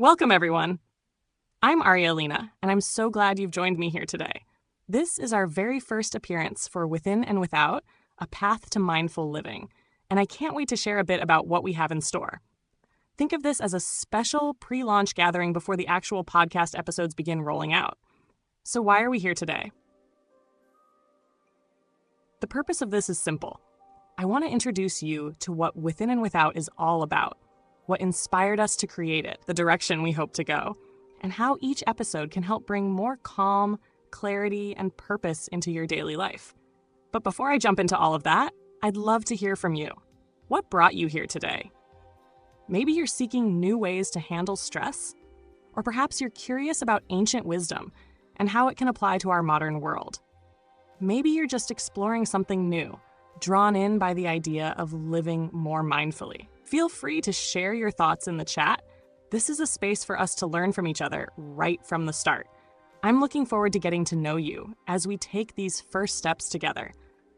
Welcome, everyone. I'm Arielina, and I'm so glad you've joined me here today. This is our very first appearance for Within and Without, a path to mindful living, and I can't wait to share a bit about what we have in store. Think of this as a special pre-launch gathering before the actual podcast episodes begin rolling out. So why are we here today? The purpose of this is simple. I want to introduce you to what Within and Without is all about, what inspired us to create it, the direction we hope to go, and how each episode can help bring more calm, clarity, and purpose into your daily life. But before I jump into all of that, I'd love to hear from you. What brought you here today? Maybe you're seeking new ways to handle stress, or perhaps you're curious about ancient wisdom and how it can apply to our modern world. Maybe you're just exploring something new, drawn in by the idea of living more mindfully. Feel free to share your thoughts in the chat. This is a space for us to learn from each other right from the start. I'm looking forward to getting to know you as we take these first steps together.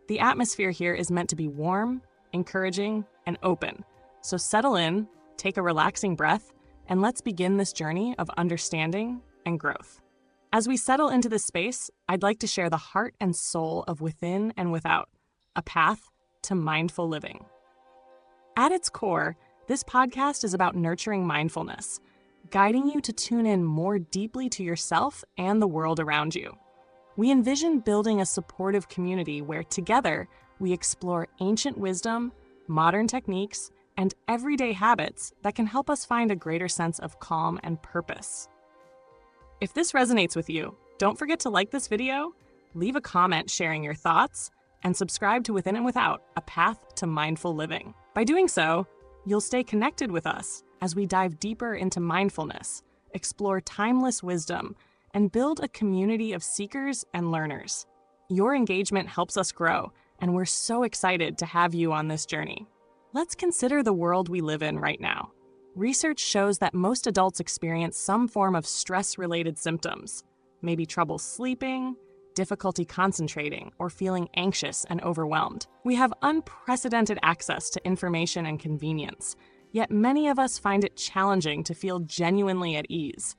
The atmosphere here is meant to be warm, encouraging, and open. So settle in, take a relaxing breath, and let's begin this journey of understanding and growth. As we settle into this space, I'd like to share the heart and soul of Within and Without, a path to mindful living. At its core, this podcast is about nurturing mindfulness, guiding you to tune in more deeply to yourself and the world around you. We envision building a supportive community where together we explore ancient wisdom, modern techniques, and everyday habits that can help us find a greater sense of calm and purpose. If this resonates with you, don't forget to like this video, leave a comment sharing your thoughts, and subscribe to Within and Without, a path to mindful living. By doing so, you'll stay connected with us as we dive deeper into mindfulness, explore timeless wisdom, and build a community of seekers and learners. Your engagement helps us grow, and we're so excited to have you on this journey. Let's consider the world we live in right now. Research shows that most adults experience some form of stress-related symptoms, maybe trouble sleeping, difficulty concentrating, or feeling anxious and overwhelmed. We have unprecedented access to information and convenience, yet many of us find it challenging to feel genuinely at ease.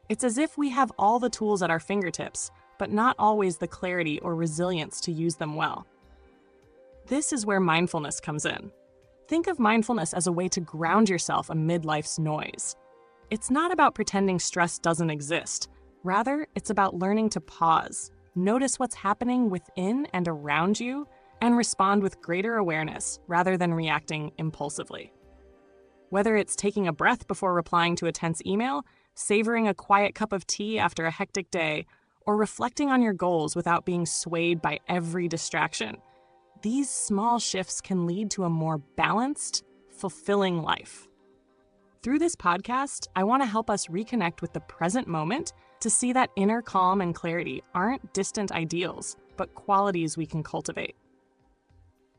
It's as if we have all the tools at our fingertips, but not always the clarity or resilience to use them well. This is where mindfulness comes in. Think of mindfulness as a way to ground yourself amid life's noise. It's not about pretending stress doesn't exist. Rather, it's about learning to pause, notice what's happening within and around you, and respond with greater awareness rather than reacting impulsively. Whether it's taking a breath before replying to a tense email, savoring a quiet cup of tea after a hectic day, or reflecting on your goals without being swayed by every distraction, these small shifts can lead to a more balanced, fulfilling life. Through this podcast, I want to help us reconnect with the present moment to see that inner calm and clarity aren't distant ideals, but qualities we can cultivate.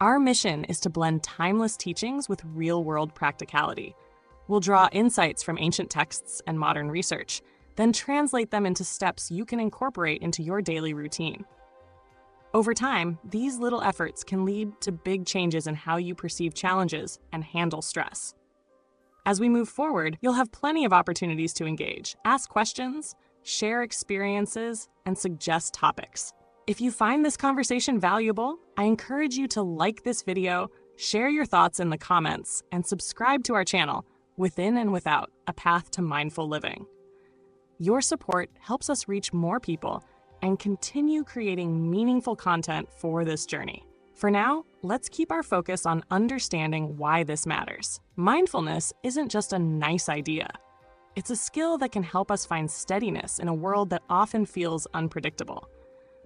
Our mission is to blend timeless teachings with real-world practicality. We'll draw insights from ancient texts and modern research, then translate them into steps you can incorporate into your daily routine. Over time, these little efforts can lead to big changes in how you perceive challenges and handle stress. As we move forward, you'll have plenty of opportunities to engage, ask questions, share experiences, and suggest topics. If you find this conversation valuable, I encourage you to like this video, share your thoughts in the comments, and subscribe to our channel, Within and Without, a path to mindful living. Your support helps us reach more people and continue creating meaningful content for this journey. For now, let's keep our focus on understanding why this matters. Mindfulness isn't just a nice idea. It's a skill that can help us find steadiness in a world that often feels unpredictable.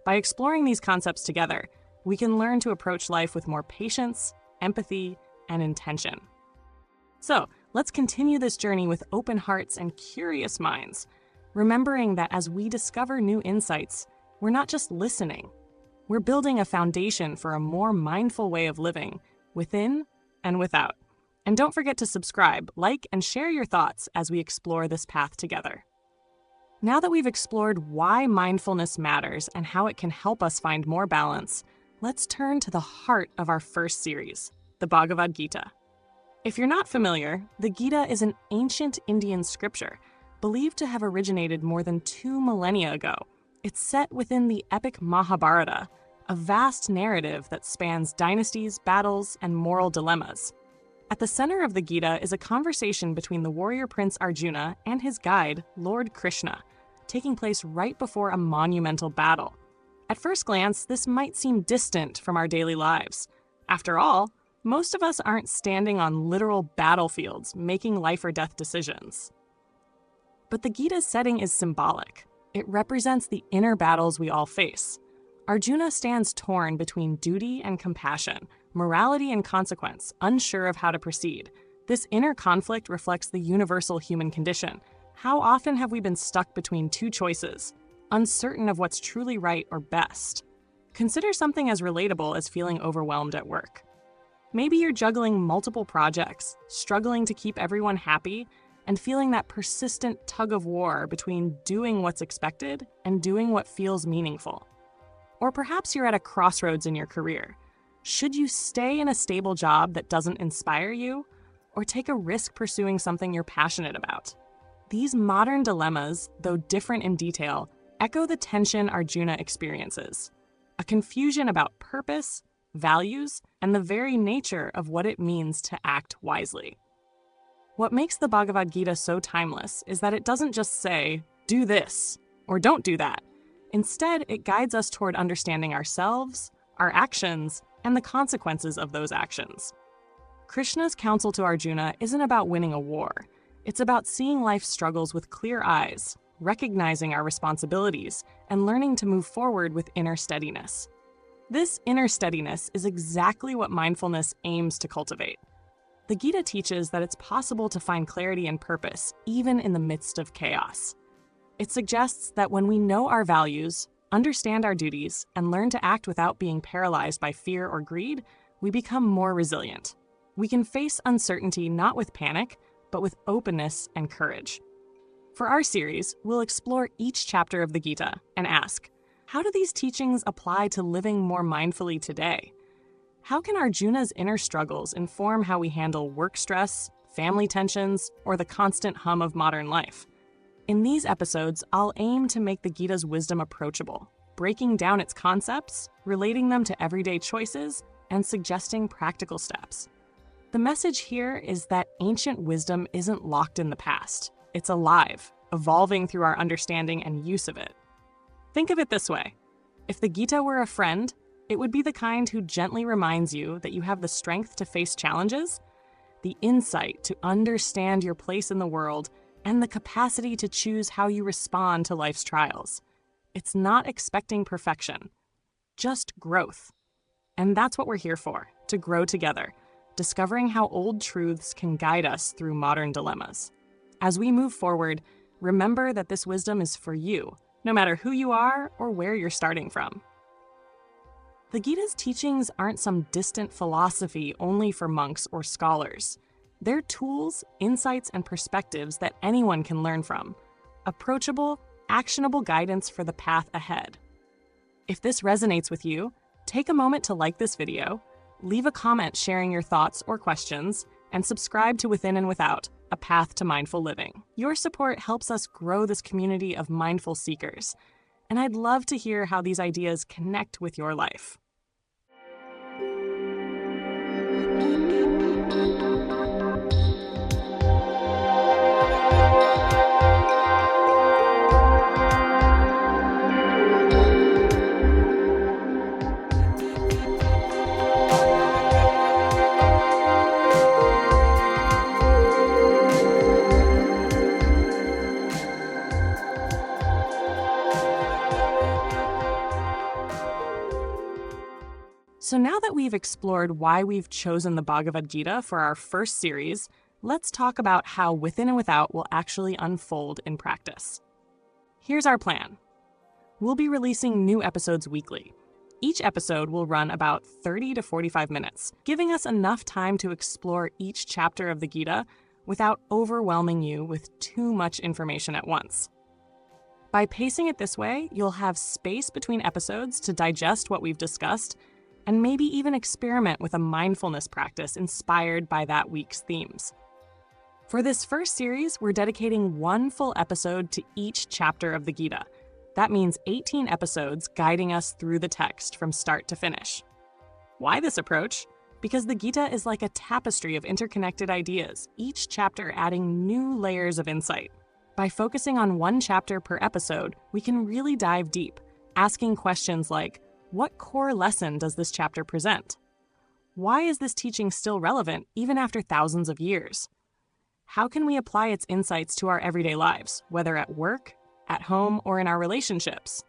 By exploring these concepts together, we can learn to approach life with more patience, empathy, and intention. So, let's continue this journey with open hearts and curious minds, remembering that as we discover new insights, we're not just listening. We're building a foundation for a more mindful way of living, within and without. And don't forget to subscribe, like, and share your thoughts as we explore this path together. Now that we've explored why mindfulness matters and how it can help us find more balance, let's turn to the heart of our first series, the Bhagavad Gita. If you're not familiar, the Gita is an ancient Indian scripture believed to have originated more than 2 millennia ago. It's set within the epic Mahabharata, a vast narrative that spans dynasties, battles, and moral dilemmas. At the center of the Gita is a conversation between the warrior prince Arjuna and his guide, Lord Krishna, taking place right before a monumental battle. At first glance, this might seem distant from our daily lives. After all, most of us aren't standing on literal battlefields making life or death decisions. But the Gita's setting is symbolic. It represents the inner battles we all face. Arjuna stands torn between duty and compassion, morality and consequence, unsure of how to proceed. This inner conflict reflects the universal human condition. How often have we been stuck between two choices, uncertain of what's truly right or best? Consider something as relatable as feeling overwhelmed at work. Maybe you're juggling multiple projects, struggling to keep everyone happy, and feeling that persistent tug of war between doing what's expected and doing what feels meaningful. Or perhaps you're at a crossroads in your career. Should you stay in a stable job that doesn't inspire you, or take a risk pursuing something you're passionate about? These modern dilemmas, though different in detail, echo the tension Arjuna experiences, a confusion about purpose, values, and the very nature of what it means to act wisely. What makes the Bhagavad Gita so timeless is that it doesn't just say, do this, or don't do that. Instead, it guides us toward understanding ourselves, our actions, and the consequences of those actions. Krishna's counsel to Arjuna isn't about winning a war. It's about seeing life's struggles with clear eyes, recognizing our responsibilities, and learning to move forward with inner steadiness. This inner steadiness is exactly what mindfulness aims to cultivate. The Gita teaches that it's possible to find clarity and purpose even in the midst of chaos. It suggests that when we know our values, understand our duties, and learn to act without being paralyzed by fear or greed, we become more resilient. We can face uncertainty not with panic, but with openness and courage. For our series, we'll explore each chapter of the Gita and ask, how do these teachings apply to living more mindfully today? How can Arjuna's inner struggles inform how we handle work stress, family tensions, or the constant hum of modern life? In these episodes, I'll aim to make the Gita's wisdom approachable, breaking down its concepts, relating them to everyday choices, and suggesting practical steps. The message here is that ancient wisdom isn't locked in the past. It's alive, evolving through our understanding and use of it. Think of it this way. If the Gita were a friend, it would be the kind who gently reminds you that you have the strength to face challenges, the insight to understand your place in the world, and the capacity to choose how you respond to life's trials. It's not expecting perfection, just growth. And that's what we're here for, to grow together, discovering how old truths can guide us through modern dilemmas. As we move forward, remember that this wisdom is for you, no matter who you are or where you're starting from. The Gita's teachings aren't some distant philosophy only for monks or scholars. They're tools, insights, and perspectives that anyone can learn from. Approachable, actionable guidance for the path ahead. If this resonates with you, take a moment to like this video, leave a comment sharing your thoughts or questions, and subscribe to Within and Without, a path to mindful living. Your support helps us grow this community of mindful seekers, and I'd love to hear how these ideas connect with your life. So now that we've explored why we've chosen the Bhagavad Gita for our first series, let's talk about how Within and Without will actually unfold in practice. Here's our plan. We'll be releasing new episodes weekly. Each episode will run about 30 to 45 minutes, giving us enough time to explore each chapter of the Gita without overwhelming you with too much information at once. By pacing it this way, you'll have space between episodes to digest what we've discussed and maybe even experiment with a mindfulness practice inspired by that week's themes. For this first series, we're dedicating one full episode to each chapter of the Gita. That means 18 episodes guiding us through the text from start to finish. Why this approach? Because the Gita is like a tapestry of interconnected ideas, each chapter adding new layers of insight. By focusing on one chapter per episode, we can really dive deep, asking questions like, what core lesson does this chapter present? Why is this teaching still relevant even after thousands of years? How can we apply its insights to our everyday lives, whether at work, at home, or in our relationships?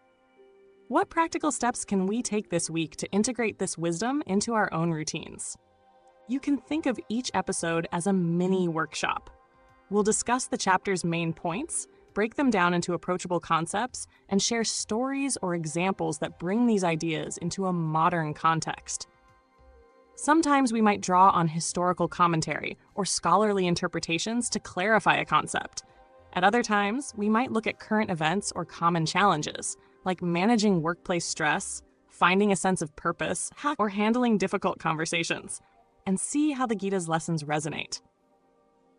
What practical steps can we take this week to integrate this wisdom into our own routines? You can think of each episode as a mini workshop. We'll discuss the chapter's main points, break them down into approachable concepts, and share stories or examples that bring these ideas into a modern context. Sometimes we might draw on historical commentary or scholarly interpretations to clarify a concept. At other times, we might look at current events or common challenges, like managing workplace stress, finding a sense of purpose, or handling difficult conversations, and see how the Gita's lessons resonate.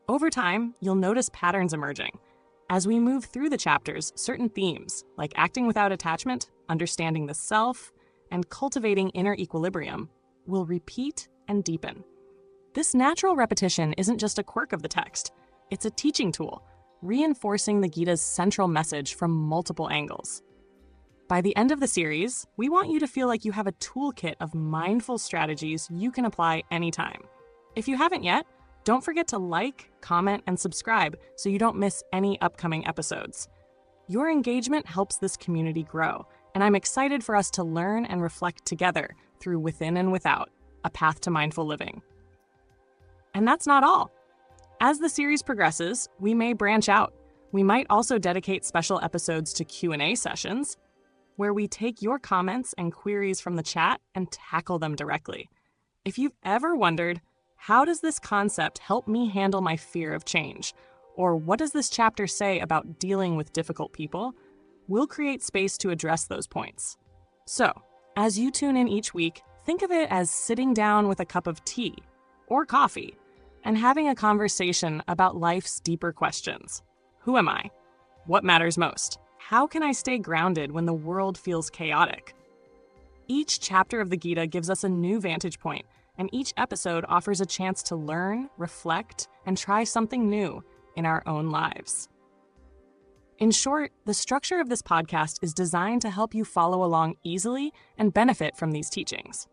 Over time, you'll notice patterns emerging. As we move through the chapters, certain themes, like acting without attachment, understanding the self, and cultivating inner equilibrium, will repeat and deepen. This natural repetition isn't just a quirk of the text, it's a teaching tool, reinforcing the Gita's central message from multiple angles. By the end of the series, we want you to feel like you have a toolkit of mindful strategies you can apply anytime. If you haven't yet, don't forget to like, comment, and subscribe so you don't miss any upcoming episodes. Your engagement helps this community grow, and I'm excited for us to learn and reflect together through Within and Without, a path to mindful living. And that's not all. As the series progresses, we may branch out. We might also dedicate special episodes to Q&A sessions, where we take your comments and queries from the chat and tackle them directly. If you've ever wondered, how does this concept help me handle my fear of change? Or what does this chapter say about dealing with difficult people? We'll create space to address those points. So, as you tune in each week, think of it as sitting down with a cup of tea or coffee and having a conversation about life's deeper questions. Who am I? What matters most? How can I stay grounded when the world feels chaotic? Each chapter of the Gita gives us a new vantage point, and each episode offers a chance to learn, reflect, and try something new in our own lives. In short, the structure of this podcast is designed to help you follow along easily and benefit from these teachings.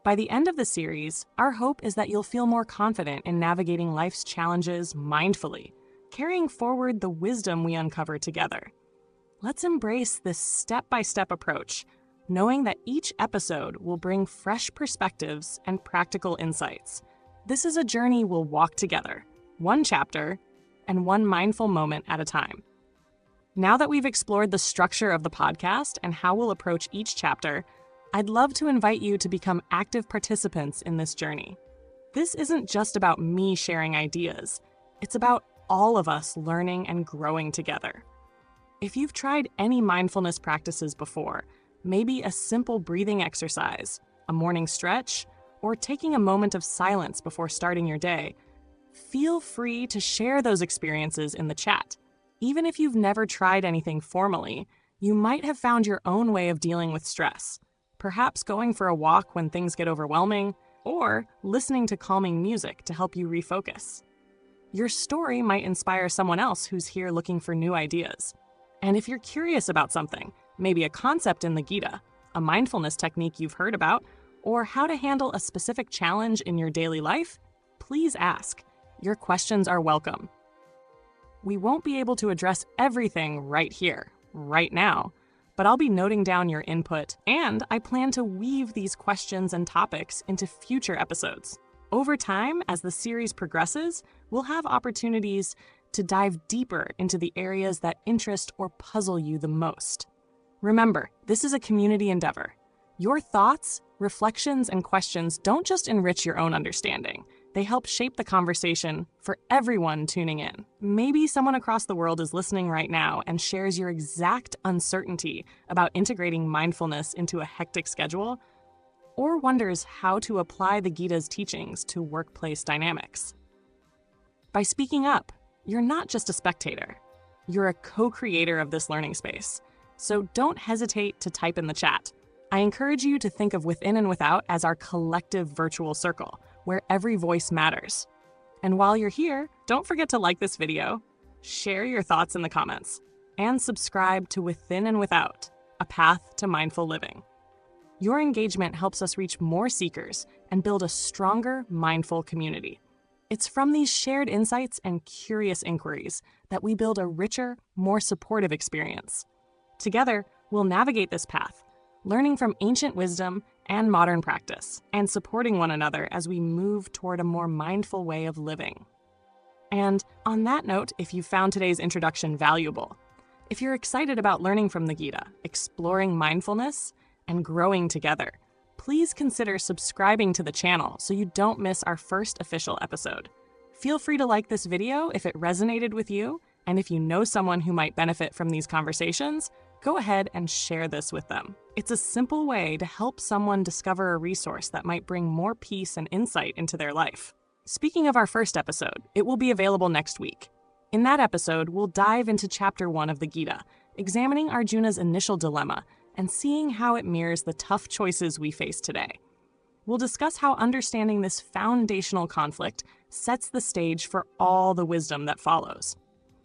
By the end of the series, our hope is that you'll feel more confident in navigating life's challenges mindfully, carrying forward the wisdom we uncover together. Let's embrace this step-by-step approach, knowing that each episode will bring fresh perspectives and practical insights. This is a journey we'll walk together, one chapter and one mindful moment at a time. Now that we've explored the structure of the podcast and how we'll approach each chapter, I'd love to invite you to become active participants in this journey. This isn't just about me sharing ideas. It's about all of us learning and growing together. If you've tried any mindfulness practices before, maybe a simple breathing exercise, a morning stretch, or taking a moment of silence before starting your day, feel free to share those experiences in the chat. Even if you've never tried anything formally, you might have found your own way of dealing with stress, perhaps going for a walk when things get overwhelming, or listening to calming music to help you refocus. Your story might inspire someone else who's here looking for new ideas. And if you're curious about something, maybe a concept in the Gita, a mindfulness technique you've heard about, or how to handle a specific challenge in your daily life, please ask. Your questions are welcome. We won't be able to address everything right here, right now, but I'll be noting down your input, and I plan to weave these questions and topics into future episodes. Over time, as the series progresses, we'll have opportunities to dive deeper into the areas that interest or puzzle you the most. Remember, this is a community endeavor. Your thoughts, reflections, and questions don't just enrich your own understanding. They help shape the conversation for everyone tuning in. Maybe someone across the world is listening right now and shares your exact uncertainty about integrating mindfulness into a hectic schedule, or wonders how to apply the Gita's teachings to workplace dynamics. By speaking up, you're not just a spectator. You're a co-creator of this learning space. So don't hesitate to type in the chat. I encourage you to think of Within and Without as our collective virtual circle, where every voice matters. And while you're here, don't forget to like this video, share your thoughts in the comments, and subscribe to Within and Without, a path to mindful living. Your engagement helps us reach more seekers and build a stronger, mindful community. It's from these shared insights and curious inquiries that we build a richer, more supportive experience. Together, we'll navigate this path, learning from ancient wisdom and modern practice, and supporting one another as we move toward a more mindful way of living. And on that note, if you found today's introduction valuable, if you're excited about learning from the Gita, exploring mindfulness, and growing together, please consider subscribing to the channel so you don't miss our first official episode. Feel free to like this video if it resonated with you, and if you know someone who might benefit from these conversations, go ahead and share this with them. It's a simple way to help someone discover a resource that might bring more peace and insight into their life. Speaking of our first episode, it will be available next week. In that episode, we'll dive into Chapter 1 of the Gita, examining Arjuna's initial dilemma and seeing how it mirrors the tough choices we face today. We'll discuss how understanding this foundational conflict sets the stage for all the wisdom that follows.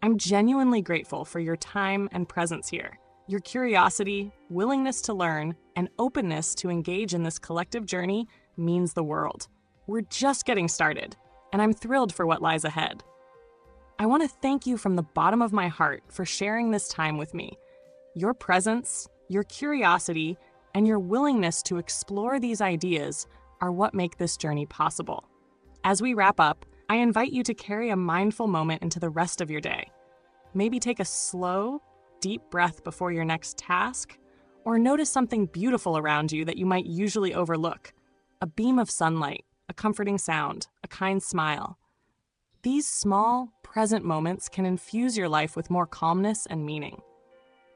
I'm genuinely grateful for your time and presence here. Your curiosity, willingness to learn, and openness to engage in this collective journey means the world. We're just getting started, and I'm thrilled for what lies ahead. I want to thank you from the bottom of my heart for sharing this time with me. Your presence, your curiosity, and your willingness to explore these ideas are what make this journey possible. As we wrap up, I invite you to carry a mindful moment into the rest of your day. Maybe take a slow, deep breath before your next task, or notice something beautiful around you that you might usually overlook. A beam of sunlight, a comforting sound, a kind smile. These small, present moments can infuse your life with more calmness and meaning.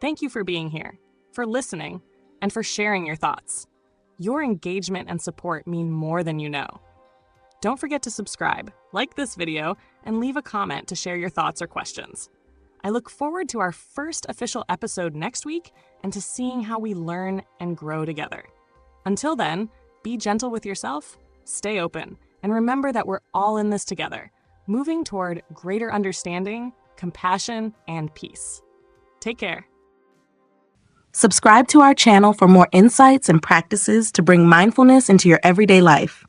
Thank you for being here, for listening, and for sharing your thoughts. Your engagement and support mean more than you know. Don't forget to subscribe, like this video, and leave a comment to share your thoughts or questions. I look forward to our first official episode next week and to seeing how we learn and grow together. Until then, be gentle with yourself, stay open, and remember that we're all in this together, moving toward greater understanding, compassion, and peace. Take care. Subscribe to our channel for more insights and practices to bring mindfulness into your everyday life.